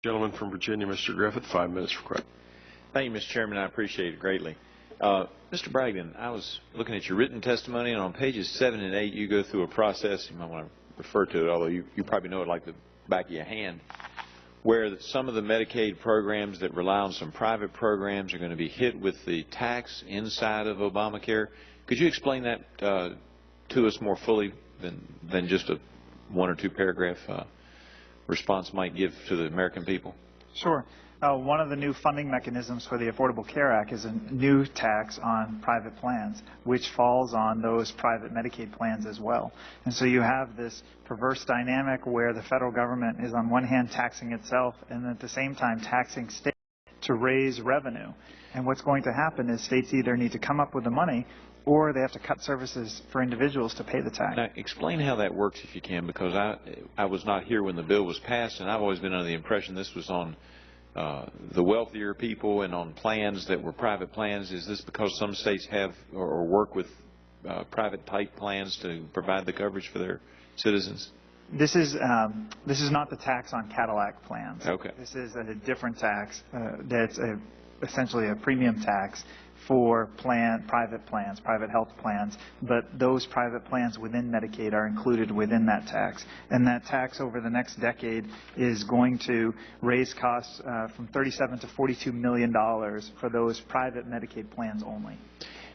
Gentleman from Virginia, Mr. Griffith, 5 minutes for questions. Thank you, Mr. Chairman. I appreciate it greatly. Mr. Bragdon, I was looking at your written testimony, and on pages 7 and 8, you go through a process. You might want to refer to it, although you probably know it like the back of your hand, where some of the Medicaid programs that rely on some private programs are going to be hit with the tax inside of Obamacare. Could you explain that to us more fully than just a 1 or 2 paragraph response might give to the American people? Sure. One of the new funding mechanisms for the Affordable Care Act is a new tax on private plans, which falls on those private Medicaid plans as well. And so you have this perverse dynamic where the federal government is on one hand taxing itself and at the same time taxing states to raise revenue. And what's going to happen is states either need to come up with the money or they have to cut services for individuals to pay the tax. Now, explain how that works if you can, because I was not here when the bill was passed, and I've always been under the impression this was on the wealthier people and on plans that were private plans. Is this because some states have or work with private type plans to provide the coverage for their citizens? This is not the tax on Cadillac plans. Okay. This is a different tax that's essentially a premium tax for private health plans, but those private plans within Medicaid are included within that tax. And that tax over the next decade is going to raise costs from $37 to $42 million for those private Medicaid plans only.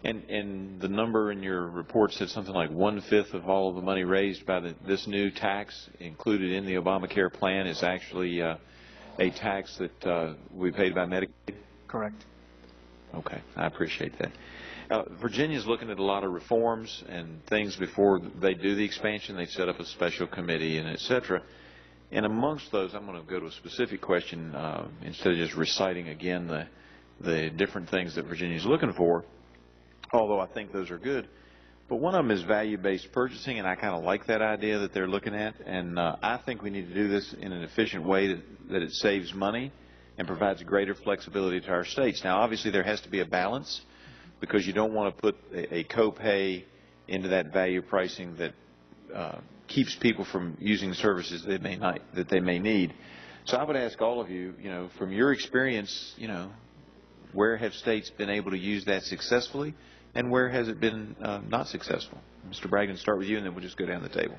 And the number in your report said something like 1/5 of all of the money raised by this new tax included in the Obamacare plan is actually a tax that we paid by Medicaid? Correct. Okay, I appreciate that. Virginia's looking at a lot of reforms and things before they do the expansion. They set up a special committee and et cetera. And amongst those, I'm going to go to a specific question instead of just reciting again the different things that Virginia's looking for, although I think those are good. But one of them is value-based purchasing, and I kind of like that idea that they're looking at. And I think we need to do this in an efficient way that it saves money and provides greater flexibility to our states. Now, obviously, there has to be a balance, because you don't want to put a copay into that value pricing that keeps people from using services that they may need. So I would ask all of you, from your experience, where have states been able to use that successfully, and where has it been not successful? Mr. Bragdon, start with you, and then we'll just go down the table.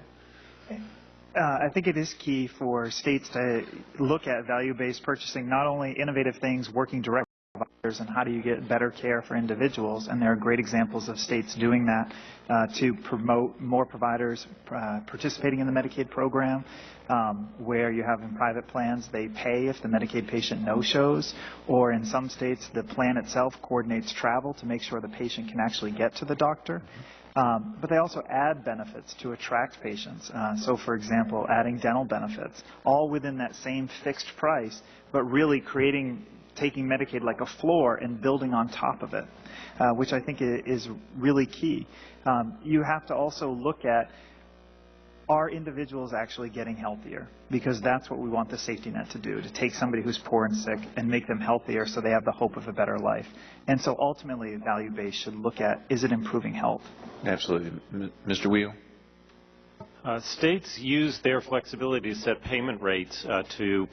Okay. I think it is key for states to look at value-based purchasing, not only innovative things working directly with providers and how do you get better care for individuals, and there are great examples of states doing that to promote more providers participating in the Medicaid program, where you have in private plans they pay if the Medicaid patient no-shows, or in some states the plan itself coordinates travel to make sure the patient can actually get to the doctor. But they also add benefits to attract patients. So, for example, adding dental benefits, all within that same fixed price, but really taking Medicaid like a floor and building on top of it, which I think is really key. You have to also look at, are individuals actually getting healthier? Because that's what we want the safety net to do, to take somebody who's poor and sick and make them healthier so they have the hope of a better life. And so ultimately, value-based should look at, is it improving health? Absolutely. Mr. Wheel? States use their flexibility to set payment rates to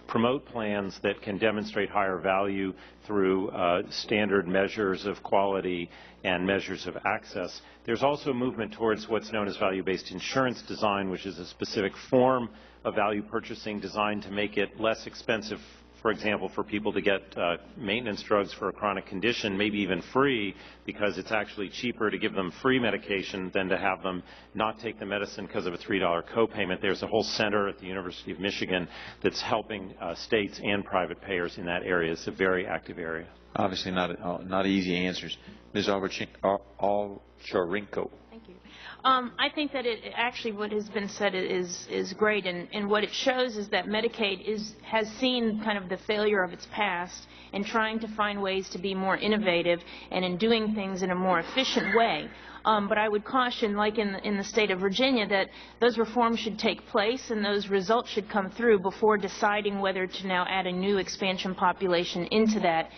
promote plans that can demonstrate higher value through standard measures of quality and measures of access. There's also a movement towards what's known as value-based insurance design, which is a specific form of value purchasing designed to make it less expensive, for example, for people to get maintenance drugs for a chronic condition, maybe even free, because it's actually cheaper to give them free medication than to have them not take the medicine because of a $3 copayment. There's a whole center at the University of Michigan that's helping states and private payers in that area. It's a very active area. Obviously not easy answers. Ms. Alcharenko. Thank you. I think that actually what has been said is great, and what it shows is that Medicaid has seen kind of the failure of its past and trying to find ways to be more innovative and in doing things in a more efficient way. But I would caution, like in the state of Virginia, that those reforms should take place and those results should come through before deciding whether to now add a new expansion population into that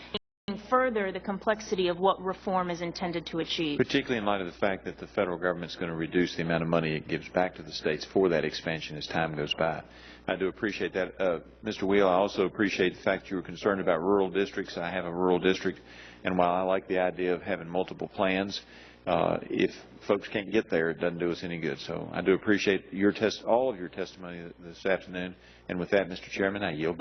further the complexity of what reform is intended to achieve. Particularly in light of the fact that the federal government is going to reduce the amount of money it gives back to the states for that expansion as time goes by. I do appreciate that. Mr. Wheel, I also appreciate the fact you were concerned about rural districts. I have a rural district, and while I like the idea of having multiple plans, if folks can't get there, it doesn't do us any good. So I do appreciate all of your testimony this afternoon. And with that, Mr. Chairman, I yield back.